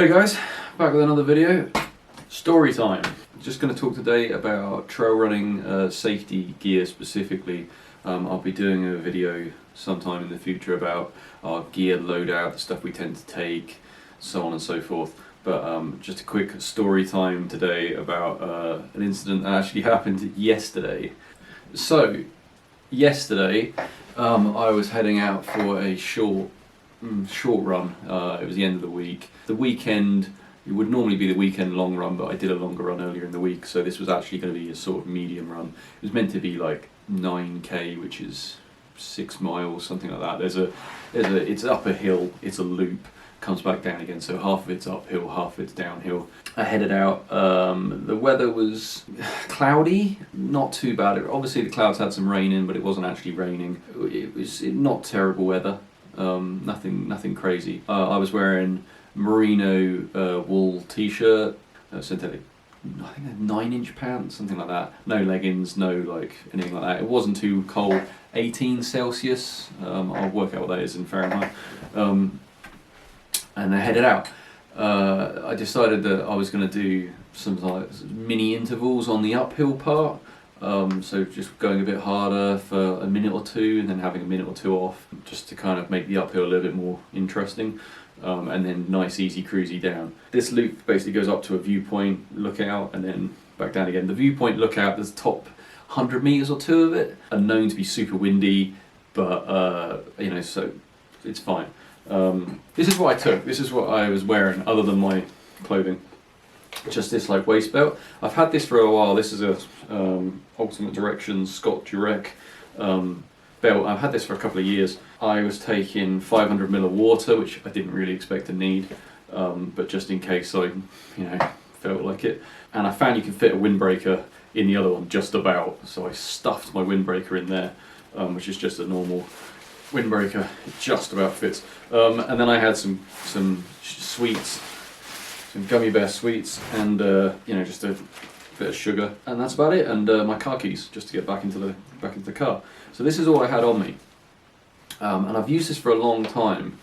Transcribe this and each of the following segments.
Hey guys, back with another video. Story time. Just going to talk today about trail running safety gear specifically. I'll be doing a video sometime in the future about our gear loadout, the stuff we tend to take, so on and so forth. But just a quick story time today about an incident that actually happened yesterday. So, yesterday I was heading out for a short run. It was the end of the week. The weekend, it would normally be the weekend long run, but I did a longer run earlier in the week, so this was actually going to be a sort of medium run. It was meant to be like 9k, which is 6 miles, something like that. It's up a hill, it's a loop, comes back down again, so half of it's uphill, half of it's downhill. I headed out, the weather was cloudy, not too bad. Obviously the clouds had some rain in, but it wasn't actually raining. It was not terrible weather. Nothing crazy. I was wearing merino wool t-shirt, synthetic, I think they're 9-inch pants, something like that. No leggings, no like anything like that. It wasn't too cold. 18 Celsius. I'll work out what that is in Fahrenheit. And I headed out. I decided that I was going to do some like mini intervals on the uphill part. So just going a bit harder for a minute or two and then having a minute or two off, just to kind of make the uphill a little bit more interesting, and then nice easy cruisy down. This loop basically goes up to a viewpoint lookout and then back down again. The viewpoint lookout, there's top 100 meters or two of it, are known to be super windy, but you know, so it's fine. This is what I took, this is what I was wearing other than my clothing. Just this like waist belt. I've had this for a while. This is a Ultimate Directions Scott Jurek belt. I've had this for a couple of years. I was taking 500 ml of water, which I didn't really expect to need, but just in case I, felt like it. And I found you can fit a windbreaker in the other one, just about. So I stuffed my windbreaker in there, which is just a normal windbreaker. It just about fits. And then I had some sweets. Some gummy bear sweets and just a bit of sugar, and that's about it. And my car keys, just to get back into the car. So this is all I had on me, and I've used this for a long time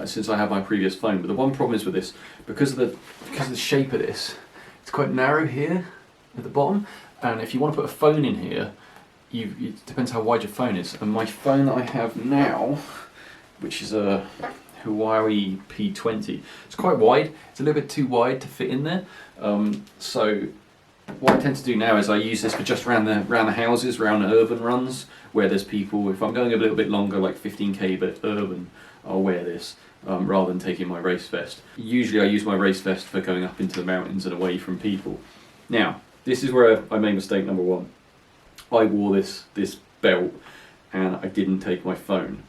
since I had my previous phone. But the one problem is with this, because of the shape of this, it's quite narrow here at the bottom, and if you want to put a phone in here, it depends how wide your phone is. And my phone that I have now, which is a Huawei P20. It's quite wide. It's a little bit too wide to fit in there. So what I tend to do now is I use this for just around the houses, around urban runs where there's people. If I'm going a little bit longer, like 15k, but urban, I'll wear this rather than taking my race vest. Usually I use my race vest for going up into the mountains and away from people. Now, this is where I made mistake number one. I wore this belt and I didn't take my phone.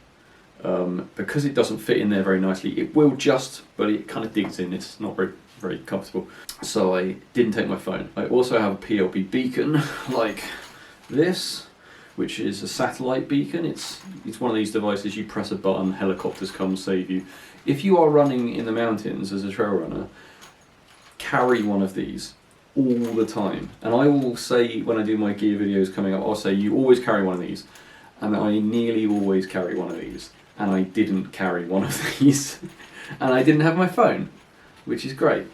Because it doesn't fit in there very nicely. It will just, but it kind of digs in. It's not very comfortable. So I didn't take my phone. I also have a PLB beacon like this, which is a satellite beacon. It's one of these devices you press a button, helicopters come save you. If you are running in the mountains as a trail runner, carry one of these all the time. And I will say, when I do my gear videos coming up, I'll say you always carry one of these. And I nearly always carry one of these. And I didn't carry one of these, and I didn't have my phone, which is great.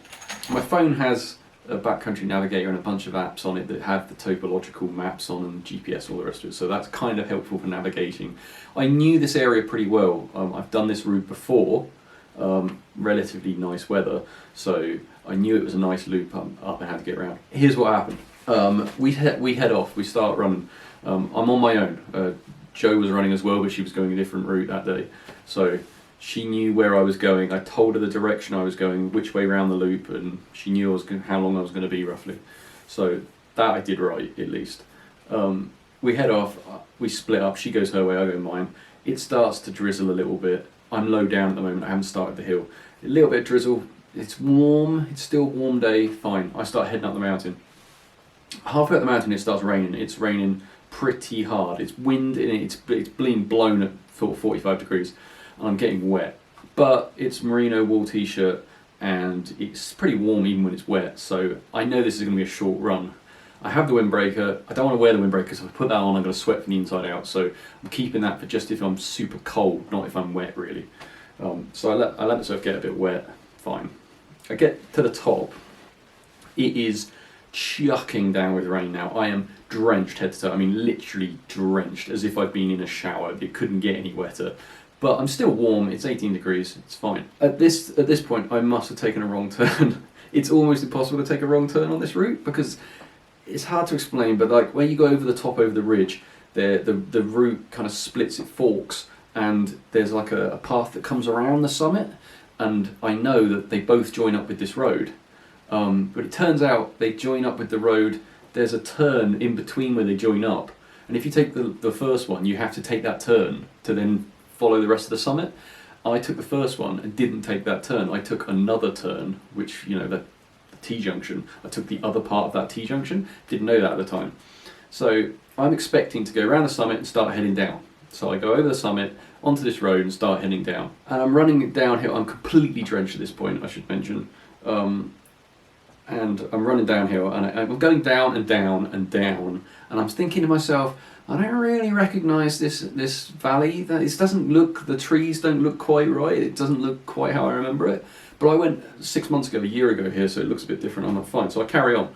My phone has a backcountry navigator and a bunch of apps on it that have the topological maps on and GPS, all the rest of it, so that's kind of helpful for navigating. I knew this area pretty well. I've done this route before, relatively nice weather, so I knew it was a nice loop up and had to get around. Here's what happened. We head off, we start running. I'm on my own. Jo was running as well, but she was going a different route that day. So she knew where I was going. I told her the direction I was going, which way around the loop, and she knew how long I was going to be roughly. So that I did right, at least. We head off, we split up, she goes her way, I go mine. It starts to drizzle a little bit. I'm low down at the moment, I haven't started the hill. A little bit of drizzle, it's warm, it's still a warm day, fine. I start heading up the mountain. Halfway up the mountain it starts raining. It's raining pretty hard. It's wind and it's being blown at 45 degrees and I'm getting wet, but it's merino wool t-shirt and it's pretty warm even when it's wet, so I know this is going to be a short run. I have the windbreaker. I don't want to wear the windbreaker because if I put that on I'm going to sweat from the inside out, so I'm keeping that for just if I'm super cold, not if I'm wet really. So I let myself get a bit wet, fine. I get to the top, it is chucking down with rain now. I am drenched head to toe. I mean, literally drenched, as if I've been in a shower. It couldn't get any wetter. But I'm still warm. It's 18 degrees. It's fine. At this point, I must have taken a wrong turn. It's almost impossible to take a wrong turn on this route because it's hard to explain. But like when you go over the top, over the ridge, the route kind of splits. It forks, and there's like a path that comes around the summit. And I know that they both join up with this road. But it turns out they join up with the road. There's a turn in between where they join up, and if you take the first one, you have to take that turn to then follow the rest of the summit. I took the first one and didn't take that turn. I took another turn, which, you know, the T-junction. I took the other part of that T-junction. Didn't know that at the time. So I'm expecting to go around the summit and start heading down. So I go over the summit, onto this road and start heading down. And I'm running downhill. I'm completely drenched at this point, I should mention. And I'm running downhill, and I'm going down and down and down, and I'm thinking to myself, I don't really recognise this valley. It doesn't look, the trees don't look quite right. It doesn't look quite how I remember it. But I went 6 months ago, a year ago here, so it looks a bit different. I'm not fine. So I carry on.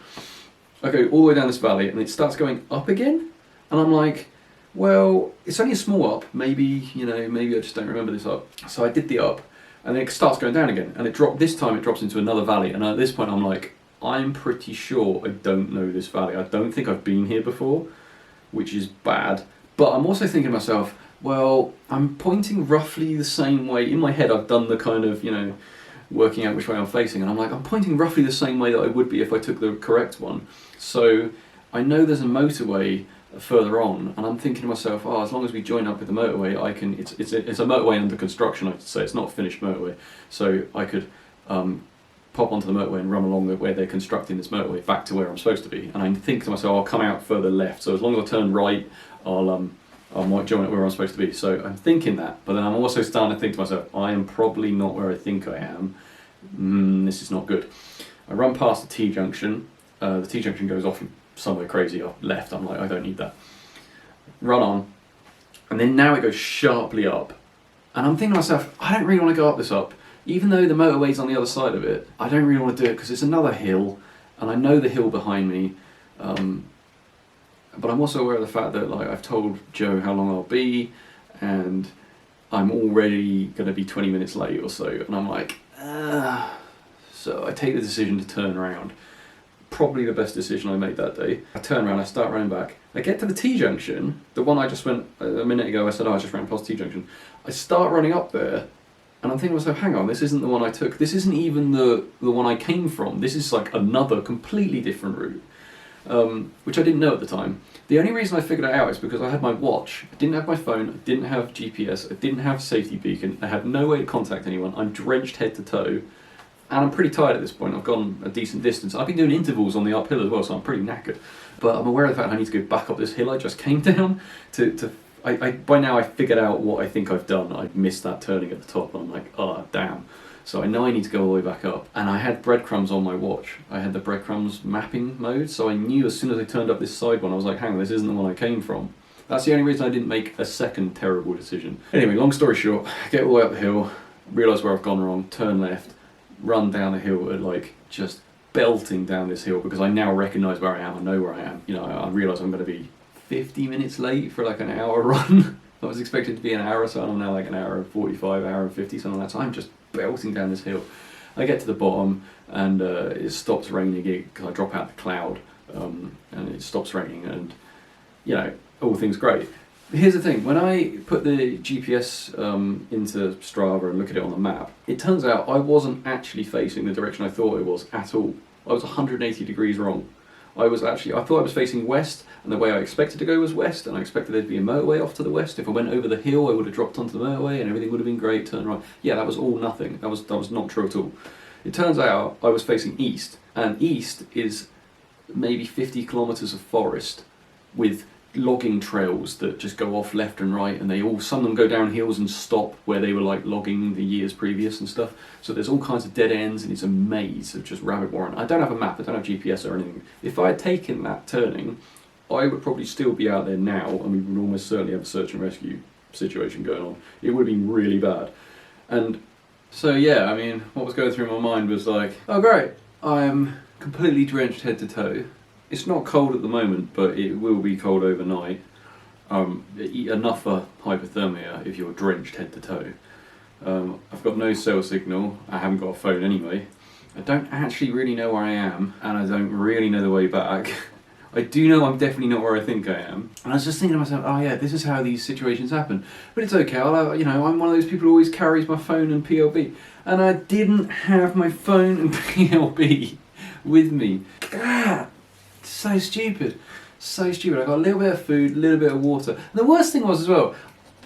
I go all the way down this valley, and it starts going up again, and I'm like, well, it's only a small up. Maybe, you know, maybe I just don't remember this up. So I did the up, and then it starts going down again, and this time it drops into another valley, and at this point I'm like, I'm pretty sure I don't know this valley. I don't think I've been here before, which is bad. But I'm also thinking to myself, well, I'm pointing roughly the same way. In my head, I've done the kind of, you know, working out which way I'm facing, and I'm like, I'm pointing roughly the same way that I would be if I took the correct one. So I know there's a motorway further on, and I'm thinking to myself, oh, as long as we join up with the motorway, I can. It's a motorway under construction, I should say. It's not a finished motorway, so I could pop onto the motorway and run along where they're constructing this motorway back to where I'm supposed to be. And I think to myself, I'll come out further left, so as long as I turn right, I might join it where I'm supposed to be. So I'm thinking that, but then I'm also starting to think to myself, I am probably not where I think I am. This is not good. I run past the T-junction. The T-junction goes off somewhere crazy off left. I'm like, I don't need that. Run on, and then now it goes sharply up, and I'm thinking to myself, I don't really want to go up this up. Even though the motorway's on the other side of it, I don't really want to do it because it's another hill, and I know the hill behind me. But I'm also aware of the fact that, like, I've told Joe how long I'll be, and I'm already going to be 20 minutes late or so, and I'm like, So I take the decision to turn around. Probably the best decision I made that day. I turn around, I start running back. I get to the T-junction, the one I just went a minute ago. I said, oh, I just ran past T-junction. I start running up there. And I'm thinking to myself, hang on, this isn't the one I took. This isn't even the one I came from. This is like another completely different route, which I didn't know at the time. The only reason I figured it out is because I had my watch. I didn't have my phone. I didn't have GPS. I didn't have safety beacon. I had no way to contact anyone. I'm drenched head to toe. And I'm pretty tired at this point. I've gone a decent distance. I've been doing intervals on the uphill as well, so I'm pretty knackered. But I'm aware of the fact I need to go back up this hill I just came down by now I figured out what I think I've done. I've missed that turning at the top, and I'm like, oh, damn. So I know I need to go all the way back up. And I had breadcrumbs on my watch. I had the breadcrumbs mapping mode, so I knew as soon as I turned up this side one, I was like, hang on, this isn't the one I came from. That's the only reason I didn't make a second terrible decision. Anyway, long story short, I get all the way up the hill, realise where I've gone wrong, turn left, run down the hill at like just belting down this hill because I now recognise where I am, I know where I am. You know, I realise I'm going to be 50 minutes late for like an hour run. I was expected to be an hour or so, and I'm now like an hour and 45, hour and 50, something like that. So I'm just belting down this hill. I get to the bottom, and it stops raining again because I drop out the cloud, and it stops raining, and you know, all things great. Here's the thing, when I put the GPS into Strava and look at it on the map, it turns out I wasn't actually facing the direction I thought it was at all. I was 180 degrees wrong. I thought I was facing west, and the way I expected to go was west, and I expected there to be a motorway off to the west. If I went over the hill, I would have dropped onto the motorway and everything would have been great, turn right. Yeah, that was all nothing. That was not true at all. It turns out I was facing east, and east is maybe 50 kilometres of forest with logging trails that just go off left and right, and some of them go down hills and stop where they were like logging the years previous and stuff. So there's all kinds of dead ends, and it's a maze of just rabbit warren. I don't have a map, I don't have GPS or anything. If I had taken that turning, I would probably still be out there now, and we would almost certainly have a search and rescue situation going on. It would have been really bad. And So yeah, I mean, what was going through my mind was like, oh great, I am completely drenched head to toe. It's not cold at the moment, but it will be cold overnight. Enough for hypothermia if you're drenched head to toe. I've got no cell signal, I haven't got a phone anyway. I don't actually really know where I am, and I don't really know the way back. I do know I'm definitely not where I think I am. And I was just thinking to myself, oh yeah, this is how these situations happen. But it's okay, I'm one of those people who always carries my phone and PLB. And I didn't have my phone and PLB with me. God, so stupid. So stupid. I got a little bit of food, a little bit of water. And the worst thing was as well,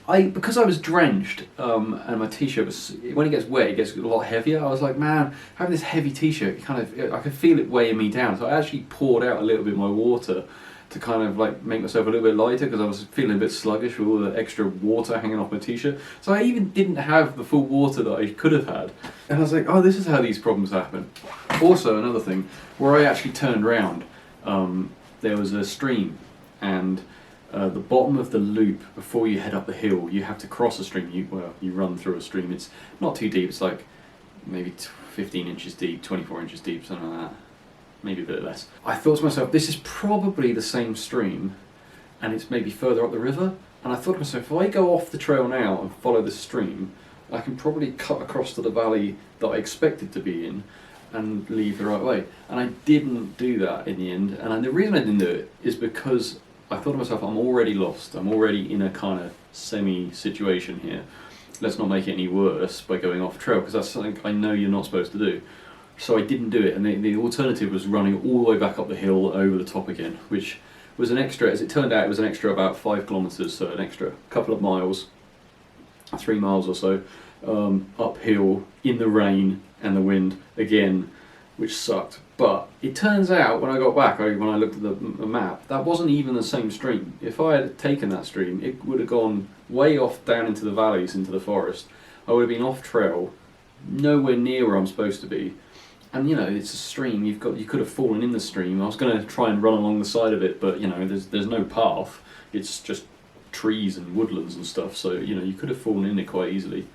because I was drenched and my t-shirt was, when it gets wet, it gets a lot heavier. I was like, man, having this heavy t-shirt, I could feel it weighing me down. So I actually poured out a little bit of my water to kind of like make myself a little bit lighter because I was feeling a bit sluggish with all the extra water hanging off my t-shirt. So I even didn't have the full water that I could have had. And I was like, oh, this is how these problems happen. Also, another thing, where I actually turned round, there was a stream, and the bottom of the loop, before you head up the hill, you have to cross a stream. You run through a stream. It's not too deep, it's like maybe 15 inches deep, 24 inches deep, something like that. Maybe a bit less. I thought to myself, this is probably the same stream, and it's maybe further up the river. And I thought to myself, if I go off the trail now and follow the stream, I can probably cut across to the valley that I expected to be in and leave the right way. And I didn't do that in the end. And the reason I didn't do it is because I thought to myself, I'm already lost. I'm already in a kind of semi-situation here. Let's not make it any worse by going off trail, because that's something I know you're not supposed to do. So I didn't do it, and the alternative was running all the way back up the hill over the top again, which was an extra, as it turned out, it was an extra about 5 kilometres, so an extra couple of miles, 3 miles or so, uphill in the rain and the wind again, which sucked. But it turns out when I got back, when I looked at the map, that wasn't even the same stream. If I had taken that stream, it would have gone way off down into the valleys, into the forest. I would have been off trail, nowhere near where I'm supposed to be. And you know, it's a stream. You could have fallen in the stream. I was going to try and run along the side of it, but you know, there's no path. It's just trees and woodlands and stuff. So you know, you could have fallen in it quite easily,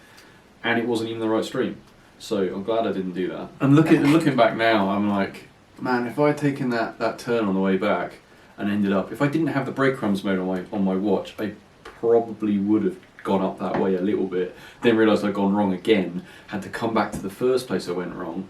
and it wasn't even the right stream. So I'm glad I didn't do that. And looking back now, I'm like, man, if I had taken that turn on the way back and ended up, if I didn't have the breadcrumbs mode on my watch, I probably would have gone up that way a little bit. Then realised I'd gone wrong again. Had to come back to the first place I went wrong.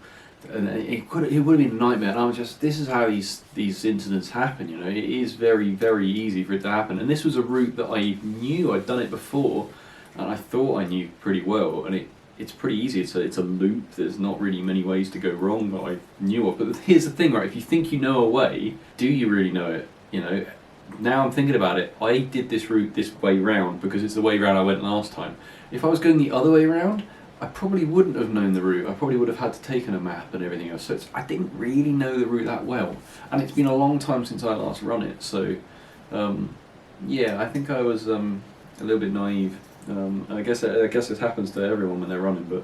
And it would have been a nightmare. And I was just, this is how these incidents happen. You know, it is very, very easy for it to happen. And this was a route that I knew I'd done it before, and I thought I knew pretty well. And it's pretty easy. It's a loop. There's not really many ways to go wrong that I knew of. But here's the thing, right? If you think you know a way, do you really know it? You know. Now I'm thinking about it. I did this route this way round because it's the way round I went last time. If I was going the other way round, I probably wouldn't have known the route. I probably would have had to take a map and everything else. So I didn't really know the route that well, and it's been a long time since I last run it. So yeah, I think I was a little bit naive. I guess it happens to everyone when they're running, but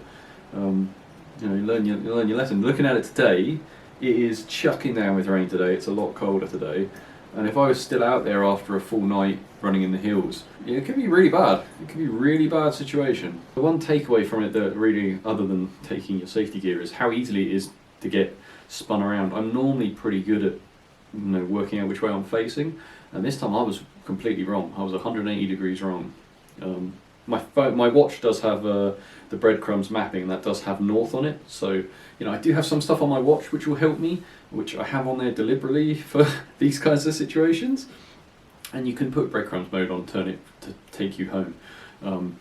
you know, you learn your lesson. Looking at it today, it is chucking down with rain today. It's a lot colder today. And if I was still out there after a full night running in the hills, it could be really bad. It could be a really bad situation. The one takeaway from it that really, other than taking your safety gear, is how easily it is to get spun around. I'm normally pretty good at working out which way I'm facing, and this time I was completely wrong. I was 180 degrees wrong. My watch does have the breadcrumbs mapping, and that does have north on it. So you know, I do have some stuff on my watch which will help me, which I have on there deliberately for these kinds of situations. And you can put breadcrumbs mode on, turn it to take you home.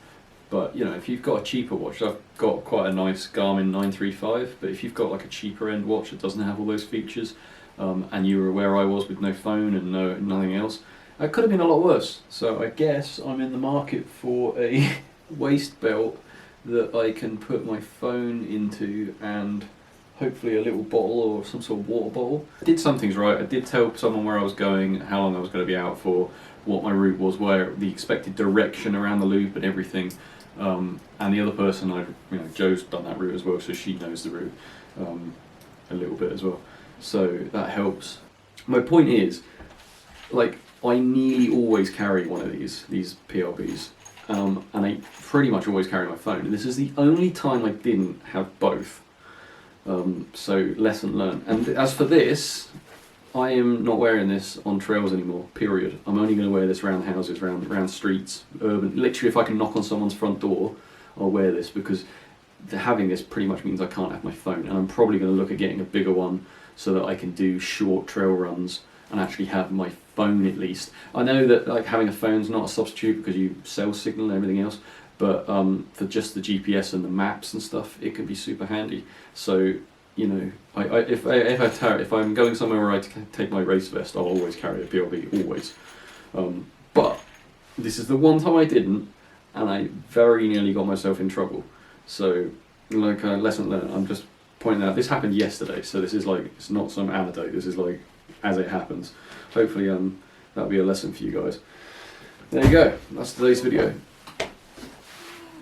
But you know, if you've got a cheaper watch, I've got quite a nice Garmin 935. But if you've got like a cheaper end watch that doesn't have all those features, and you were where I was with no phone and nothing else, it could have been a lot worse. So I guess I'm in the market for a waist belt that I can put my phone into, and hopefully a little bottle or some sort of water bottle. I did some things right. I did tell someone where I was going, how long I was going to be out for, what my route was, where the expected direction around the loop and everything. And the other person, Jo's done that route as well, so she knows the route a little bit as well. So that helps. My point is, like, I nearly always carry one of these PLBs. and I pretty much always carry my phone. And this is the only time I didn't have both. So lesson learned. And as for this, I am not wearing this on trails anymore, period. I'm only going to wear this around houses, around streets, urban. Literally, if I can knock on someone's front door, I'll wear this, because having this pretty much means I can't have my phone. And I'm probably going to look at getting a bigger one so that I can do short trail runs and actually have my phone at least. I know that like having a phone's not a substitute because you cell signal and everything else, but for just the GPS and the maps and stuff, it can be super handy. So, you know, if I'm going somewhere where I take my race vest, I'll always carry a PLB, always. But this is the one time I didn't, and I very nearly got myself in trouble. So, like, lesson learned. I'm just pointing out, this happened yesterday, so this is like, it's not some anecdote, this is like, as it happens. Hopefully that'll be a lesson for you guys. There you go, that's today's video.